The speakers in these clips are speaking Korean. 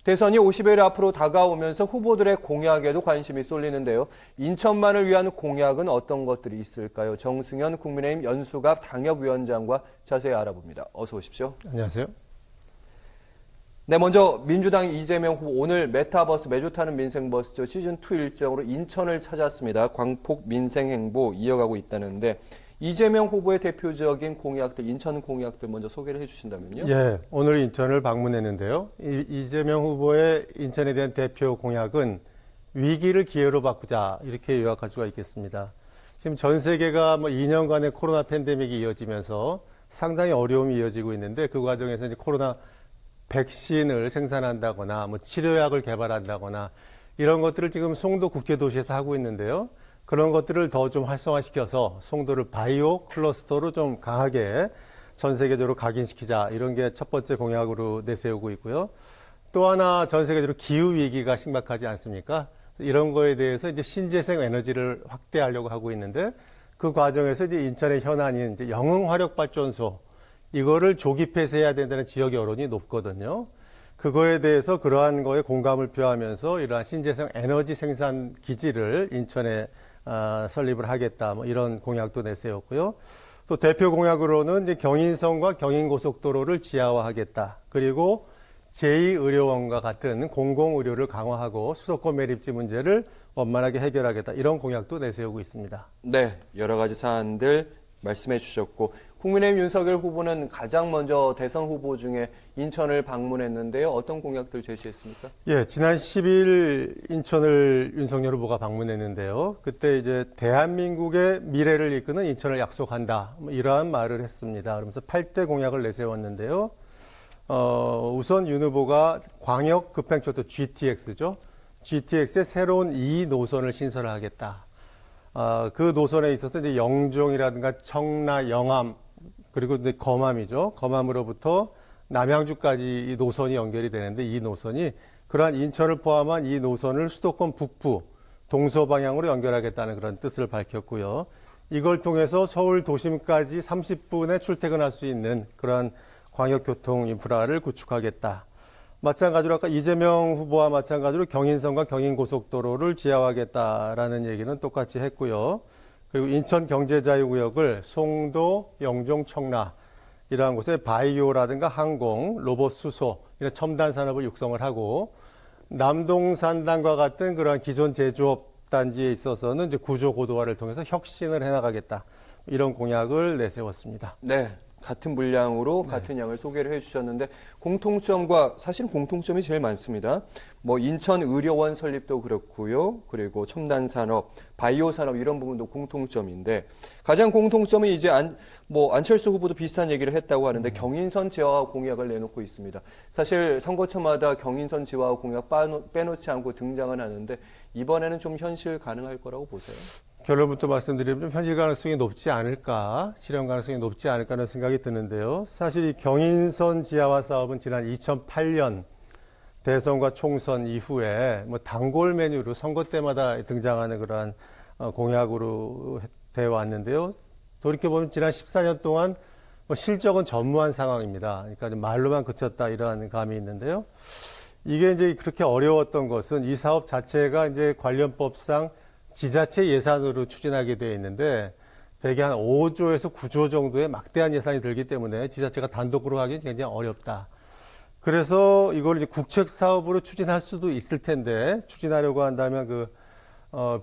대선이 50일 앞으로 다가오면서 후보들의 공약에도 관심이 쏠리는데요. 인천만을 위한 공약은 어떤 것들이 있을까요? 정승현 국민의힘 연수갑 당협위원장과 자세히 알아봅니다. 어서 오십시오. 안녕하세요. 네, 먼저 민주당 이재명 후보 오늘 메타버스 매주 타는 민생버스죠. 시즌2 일정으로 인천을 찾았습니다. 광폭 민생행보 이어가고 있다는데 이재명 후보의 대표적인 공약들, 인천 공약들 먼저 소개를 해주신다면요. 예, 오늘 인천을 방문했는데요. 이재명 후보의 인천에 대한 대표 공약은 위기를 기회로 바꾸자 이렇게 요약할 수가 있겠습니다. 지금 전 세계가 2년간의 코로나 팬데믹이 이어지면서 상당히 어려움이 이어지고 있는데 그 과정에서 이제 코로나 백신을 생산한다거나 치료약을 개발한다거나 이런 것들을 지금 송도 국제도시에서 하고 있는데요. 그런 것들을 더 좀 활성화시켜서 송도를 바이오 클러스터로 좀 강하게 전 세계적으로 각인시키자 이런 게 첫 번째 공약으로 내세우고 있고요. 또 하나 전 세계적으로 기후 위기가 심각하지 않습니까? 이런 거에 대해서 이제 신재생 에너지를 확대하려고 하고 있는데 그 과정에서 이제 인천의 현안인 이제 영흥 화력 발전소 이거를 조기 폐쇄해야 된다는 지역 여론이 높거든요. 그거에 대해서 그러한 거에 공감을 표하면서 이러한 신재생 에너지 생산 기지를 인천에 설립을 하겠다. 이런 공약도 내세웠고요. 또 대표 공약으로는 이제 경인선과 경인고속도로를 지하화하겠다. 그리고 제2의료원과 같은 공공의료를 강화하고 수도권 매립지 문제를 원만하게 해결하겠다. 이런 공약도 내세우고 있습니다. 네, 여러 가지 사안들 말씀해 주셨고 국민의힘 윤석열 후보는 가장 먼저 대선 후보 중에 인천을 방문했는데요. 어떤 공약들 제시했습니까? 예, 지난 10일 인천을 윤석열 후보가 방문했는데요. 그때 이제 대한민국의 미래를 이끄는 인천을 약속한다. 이러한 말을 했습니다. 그러면서 8대 공약을 내세웠는데요. 우선 윤 후보가 광역 급행철도 GTX죠. GTX의 새로운 2노선을 신설하겠다. 그 노선에 있어서 이제 영종이라든가 청라, 영암, 그리고 이제 검암이죠. 검암으로부터 남양주까지 이 노선이 연결이 되는데 이 노선이 그러한 인천을 포함한 이 노선을 수도권 북부, 동서방향으로 연결하겠다는 그런 뜻을 밝혔고요. 이걸 통해서 서울 도심까지 30분에 출퇴근할 수 있는 그러한 광역교통 인프라를 구축하겠다. 마찬가지로 아까 이재명 후보와 마찬가지로 경인선과 경인고속도로를 지하화하겠다라는 얘기는 똑같이 했고요. 그리고 인천경제자유구역을 송도, 영종, 청라 이러한 곳에 바이오라든가 항공, 로봇 수소 이런 첨단 산업을 육성을 하고 남동산단과 같은 그러한 기존 제조업 단지에 있어서는 이제 구조 고도화를 통해서 혁신을 해나가겠다 이런 공약을 내세웠습니다. 네. 같은 분량으로 같은 양을 소개를 해주셨는데 공통점과 사실 공통점이 제일 많습니다. 인천 의료원 설립도 그렇고요. 그리고 첨단 산업, 바이오 산업 이런 부분도 공통점인데 가장 공통점은 이제 안철수 후보도 비슷한 얘기를 했다고 하는데 경인선 지하화 공약을 내놓고 있습니다. 사실 선거철마다 경인선 지하화 공약 빼놓지 않고 등장은 하는데 이번에는 좀 현실 가능할 거라고 보세요? 결론부터 말씀드리면 좀 현실 가능성이 높지 않을까, 실현 가능성이 높지 않을까라는 생각이 드는데요. 사실 이 경인선 지하화 사업은 지난 2008년 대선과 총선 이후에 단골 메뉴로 선거 때마다 등장하는 그러한 공약으로 되어 왔는데요. 돌이켜보면 지난 14년 동안 실적은 전무한 상황입니다. 그러니까 말로만 그쳤다 이러한 감이 있는데요. 이게 이제 그렇게 어려웠던 것은 이 사업 자체가 이제 관련법상 지자체 예산으로 추진하게 되어 있는데 대개 한 5조에서 9조 정도의 막대한 예산이 들기 때문에 지자체가 단독으로 하기는 굉장히 어렵다. 그래서 이걸 이제 국책 사업으로 추진할 수도 있을 텐데 추진하려고 한다면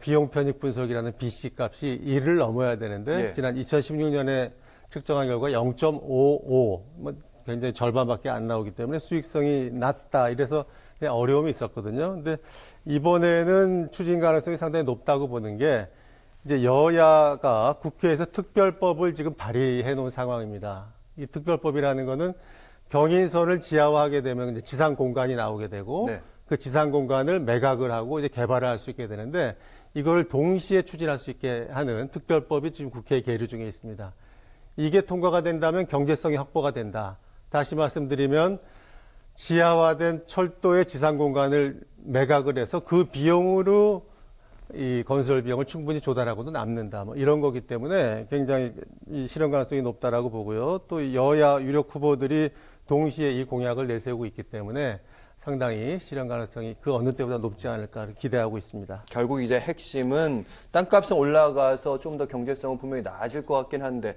비용 편익 분석이라는 BC 값이 1을 넘어야 되는데 지난 2016년에 측정한 결과 0.55 굉장히 절반밖에 안 나오기 때문에 수익성이 낮다. 이래서 어려움이 있었거든요. 근데 이번에는 추진 가능성이 상당히 높다고 보는 게 이제 여야가 국회에서 특별법을 지금 발의해 놓은 상황입니다. 이 특별법이라는 거는 경인선을 지하화하게 되면 이제 지상 공간이 나오게 되고 그 지상 공간을 매각을 하고 이제 개발을 할 수 있게 되는데 이걸 동시에 추진할 수 있게 하는 특별법이 지금 국회에 계류 중에 있습니다. 이게 통과가 된다면 경제성이 확보가 된다. 다시 말씀드리면 지하화된 철도의 지상 공간을 매각을 해서 그 비용으로 이 건설 비용을 충분히 조달하고도 남는다. 이런 거기 때문에 굉장히 이 실현 가능성이 높다라고 보고요. 또 여야 유력 후보들이 동시에 이 공약을 내세우고 있기 때문에 상당히 실현 가능성이 그 어느 때보다 높지 않을까 기대하고 있습니다. 결국 이제 핵심은 땅값은 올라가서 좀 더 경제성은 분명히 나아질 것 같긴 한데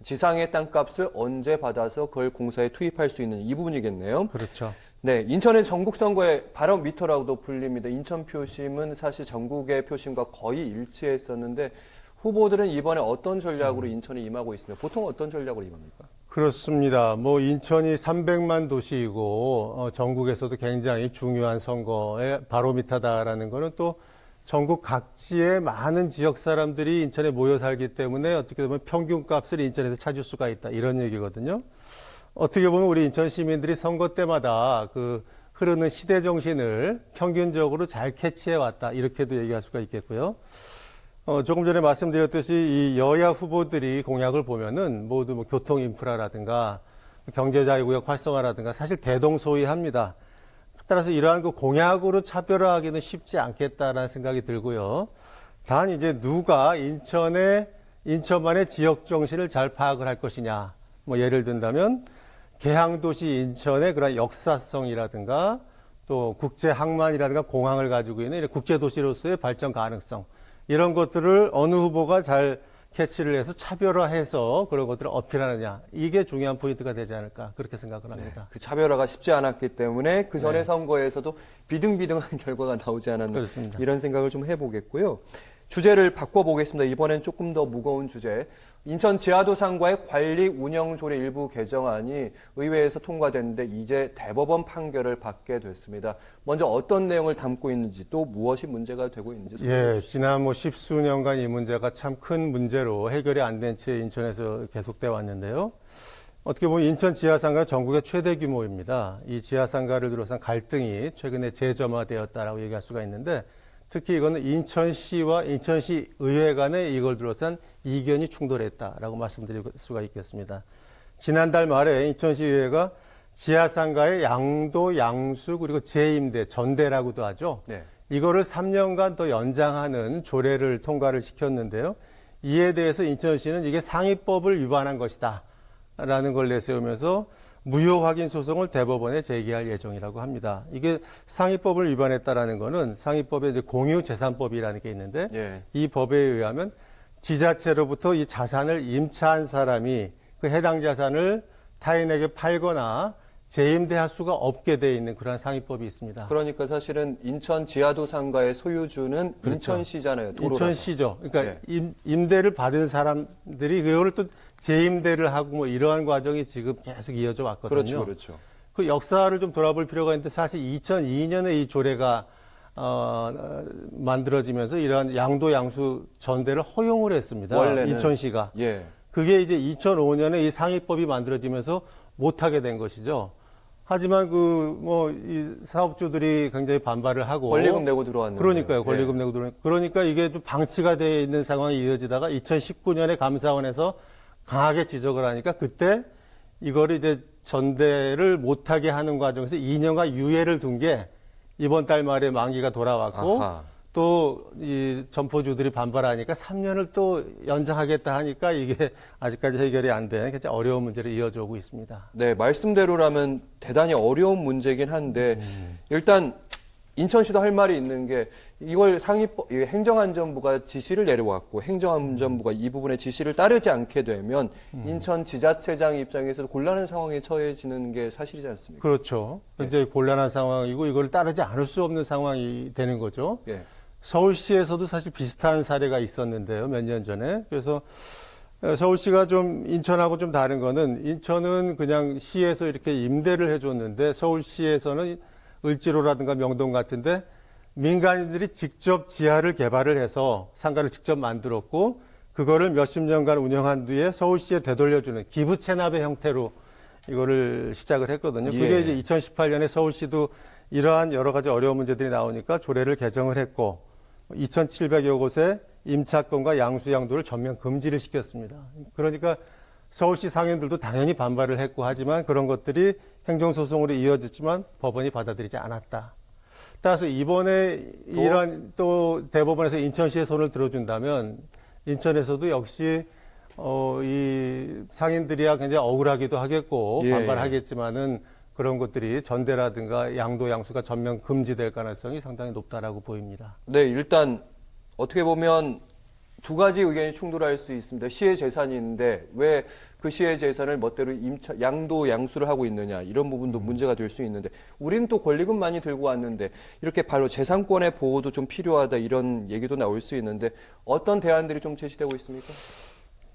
지상의 땅값을 언제 받아서 그걸 공사에 투입할 수 있는 이 부분이겠네요. 그렇죠. 네, 인천의 전국선거의 바로미터라고도 불립니다. 인천 표심은 사실 전국의 표심과 거의 일치했었는데 후보들은 이번에 어떤 전략으로 인천에 임하고 있습니다. 보통 어떤 전략으로 임합니까? 그렇습니다. 뭐 인천이 300만 도시이고 전국에서도 굉장히 중요한 선거의 바로미터다라는 거는 또 전국 각지의 많은 지역 사람들이 인천에 모여 살기 때문에 어떻게 보면 평균값을 인천에서 찾을 수가 있다 이런 얘기거든요. 어떻게 보면 우리 인천 시민들이 선거 때마다 그 흐르는 시대 정신을 평균적으로 잘 캐치해 왔다 이렇게도 얘기할 수가 있겠고요. 조금 전에 말씀드렸듯이 이 여야 후보들이 공약을 보면은 모두 뭐 교통 인프라라든가 경제자유구역 활성화라든가 사실 대동소이합니다. 따라서 이러한 그 공약으로 차별화하기는 쉽지 않겠다라는 생각이 들고요. 단 이제 누가 인천만의 지역 정신을 잘 파악을 할 것이냐. 뭐 예를 든다면 개항도시 인천의 그런 역사성이라든가 또 국제 항만이라든가 공항을 가지고 있는 이런 국제도시로서의 발전 가능성 이런 것들을 어느 후보가 잘 캐치를 해서 차별화해서 그런 것들을 어필하느냐 이게 중요한 포인트가 되지 않을까 그렇게 생각을 합니다. 네, 그 차별화가 쉽지 않았기 때문에 그 전의 선거에서도 비등비등한 결과가 나오지 않았나 그렇습니다. 이런 생각을 좀 해보겠고요. 주제를 바꿔보겠습니다. 이번엔 조금 더 무거운 주제. 인천 지하도상과의 관리 운영 조례 일부 개정안이 의회에서 통과됐는데 이제 대법원 판결을 받게 됐습니다. 먼저 어떤 내용을 담고 있는지 또 무엇이 문제가 되고 있는지 소개해 주시죠. 지난 뭐 십수년간 이 문제가 참 큰 문제로 해결이 안 된 채 인천에서 계속돼 왔는데요. 어떻게 보면 인천 지하상가는 전국의 최대 규모입니다. 이 지하상가를 둘러싼 갈등이 최근에 재점화되었다라고 얘기할 수가 있는데 특히 이거는 인천시와 인천시 의회 간에 이걸 둘러싼 이견이 충돌했다라고 말씀드릴 수가 있겠습니다. 지난달 말에 인천시의회가 지하상가의 양도, 양수 그리고 재임대, 전대라고도 하죠. 네. 이거를 3년간 더 연장하는 조례를 통과를 시켰는데요. 이에 대해서 인천시는 이게 상위법을 위반한 것이다 라는 걸 내세우면서 무효 확인 소송을 대법원에 제기할 예정이라고 합니다. 이게 상위법을 위반했다라는 거는 상위법에 이제 공유재산법이라는 게 있는데 예. 이 법에 의하면 지자체로부터 이 자산을 임차한 사람이 그 해당 자산을 타인에게 팔거나 재임대할 수가 없게 돼 있는 그런 상위법이 있습니다. 그러니까 사실은 인천 지하도상가의 소유주는 그렇죠. 인천시잖아요. 도로라서. 인천시죠. 그러니까 네. 임대를 받은 사람들이 그거를 또 재임대를 하고 뭐 이러한 과정이 지금 계속 이어져 왔거든요. 그렇죠, 그렇죠. 그 역사를 좀 돌아볼 필요가 있는데 사실 2002년에 이 조례가 만들어지면서 이러한 양도 양수 전대를 허용을 했습니다. 원래는. 인천시가. 예. 그게 이제 2005년에 이 상위법이 만들어지면서 못하게 된 것이죠. 하지만 이 사업주들이 굉장히 반발을 하고. 권리금 내고 들어왔는데. 그러니까요. 권리금 내고 들어왔는데. 그러니까 이게 좀 방치가 되어 있는 상황이 이어지다가 2019년에 감사원에서 강하게 지적을 하니까 그때 이거를 이제 전대를 못하게 하는 과정에서 2년간 유예를 둔 게 이번 달 말에 만기가 돌아왔고 아하. 또 이 점포주들이 반발하니까 3년을 또 연장하겠다 하니까 이게 아직까지 해결이 안 된 굉장히 어려운 문제를 이어져 오고 있습니다. 네, 말씀대로라면 대단히 어려운 문제긴 한데 일단 인천시도 할 말이 있는 게 이걸 상위법 행정안전부가 지시를 내려왔고 행정안전부가 이 부분의 지시를 따르지 않게 되면 인천 지자체장 입장에서도 곤란한 상황에 처해지는 게 사실이지 않습니까? 그렇죠. 굉장히 곤란한 상황이고 이걸 따르지 않을 수 없는 상황이 되는 거죠. 예. 서울시에서도 사실 비슷한 사례가 있었는데요. 몇 년 전에. 그래서 서울시가 좀 인천하고 좀 다른 거는 인천은 그냥 시에서 이렇게 임대를 해줬는데 서울시에서는 을지로라든가 명동 같은데 민간인들이 직접 지하를 개발을 해서 상가를 직접 만들었고 그거를 몇십 년간 운영한 뒤에 서울시에 되돌려주는 기부 체납의 형태로 이거를 시작을 했거든요. 그게 예. 이제 2018년에 서울시도 이러한 여러 가지 어려운 문제들이 나오니까 조례를 개정을 했고 2,700여 곳에 임차권과 양수 양도를 전면 금지를 시켰습니다. 그러니까 서울시 상인들도 당연히 반발을 했고 하지만 그런 것들이 행정소송으로 이어졌지만 법원이 받아들이지 않았다. 따라서 이번에 이런 또 대법원에서 인천시의 손을 들어준다면 인천에서도 역시 이 상인들이야 굉장히 억울하기도 하겠고 예. 반발하겠지만은 그런 것들이 전대라든가 양도 양수가 전면 금지될 가능성이 상당히 높다라고 보입니다. 네, 일단 어떻게 보면 두 가지 의견이 충돌할 수 있습니다. 시의 재산인데 왜 그 시의 재산을 멋대로 양도 양수를 하고 있느냐 이런 부분도 문제가 될 수 있는데 우리는 또 권리금 많이 들고 왔는데 이렇게 바로 재산권의 보호도 좀 필요하다 이런 얘기도 나올 수 있는데 어떤 대안들이 좀 제시되고 있습니까?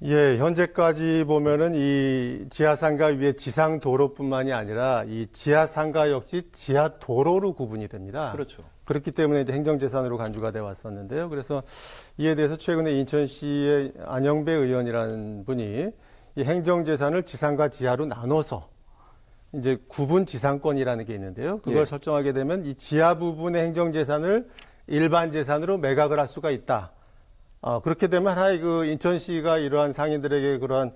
예, 현재까지 보면은 이 지하상가 위에 지상도로뿐만이 아니라 이 지하상가 역시 지하도로로 구분이 됩니다. 그렇죠. 그렇기 때문에 이제 행정재산으로 간주가 돼 왔었는데요. 그래서 이에 대해서 최근에 인천시의 안영배 의원이라는 분이 이 행정재산을 지상과 지하로 나눠서 이제 구분 지상권이라는 게 있는데요. 그걸 예. 설정하게 되면 이 지하 부분의 행정재산을 일반 재산으로 매각을 할 수가 있다. 그렇게 되면 하나의 그 인천시가 이러한 상인들에게 그러한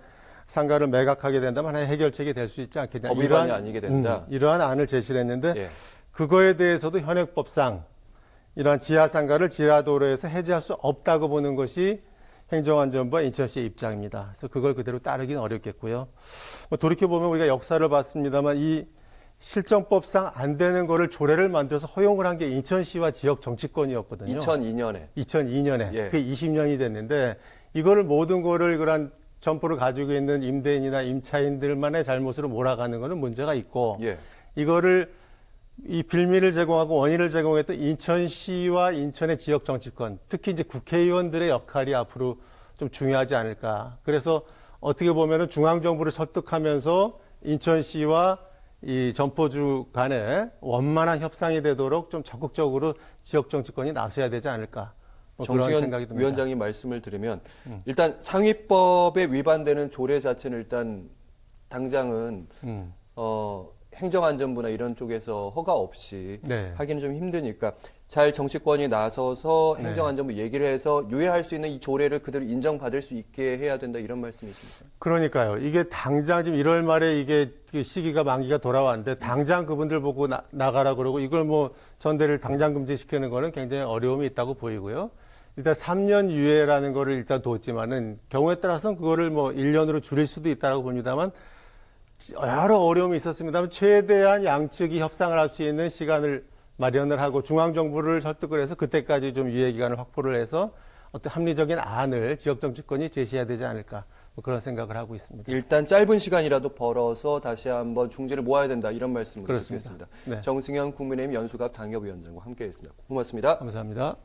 상가를 매각하게 된다면 하나의 해결책이 될 수 있지 않겠냐. 법 위반이 아니게 된다. 이러한 안을 제시를 했는데 예. 그거에 대해서도 현행법상 이러한 지하 상가를 지하도로에서 해제할 수 없다고 보는 것이 행정안전부와 인천시의 입장입니다. 그래서 그걸 그대로 따르기는 어렵겠고요. 돌이켜보면 우리가 역사를 봤습니다만 이 실정법상 안 되는 거를 조례를 만들어서 허용을 한 게 인천시와 지역 정치권이었거든요. 2002년에. 2002년에. 예. 그게 20년이 됐는데 이거를 모든 거를 그런 점포를 가지고 있는 임대인이나 임차인들만의 잘못으로 몰아가는 거는 문제가 있고 예. 이거를 이 빌미를 제공하고 원인을 제공했던 인천시와 인천의 지역 정치권, 특히 이제 국회의원들의 역할이 앞으로 좀 중요하지 않을까. 그래서 어떻게 보면은 중앙정부를 설득하면서 인천시와 이 점포주 간에 원만한 협상이 되도록 좀 적극적으로 지역 정치권이 나서야 되지 않을까. 그런 정승현 생각이 듭니다. 위원장님 말씀을 들으면 일단 상위법에 위반되는 조례 자체는 일단 당장은 행정안전부나 이런 쪽에서 허가 없이 네. 하기는 좀 힘드니까 잘 정치권이 나서서 행정안전부 얘기를 해서 유예할 수 있는 이 조례를 그대로 인정받을 수 있게 해야 된다 이런 말씀이십니까? 그러니까요. 이게 당장 지금 1월 말에 이게 시기가 만기가 돌아왔는데 당장 그분들 보고 나가라 그러고 이걸 뭐 전대를 당장 금지시키는 거는 굉장히 어려움이 있다고 보이고요. 일단 3년 유예라는 거를 일단 뒀지만은 경우에 따라서는 그거를 뭐 1년으로 줄일 수도 있다고 봅니다만 여러 어려움이 있었습니다만 최대한 양측이 협상을 할 수 있는 시간을 마련을 하고 중앙정부를 설득을 해서 그때까지 좀 유예 기간을 확보를 해서 어떤 합리적인 안을 지역 정치권이 제시해야 되지 않을까 뭐 그런 생각을 하고 있습니다. 일단 짧은 시간이라도 벌어서 다시 한번 중재를 모아야 된다 이런 말씀을 그렇습니다. 드리겠습니다. 네. 정승현 국민의힘 연수갑 당협위원장과 함께했습니다. 고맙습니다. 감사합니다.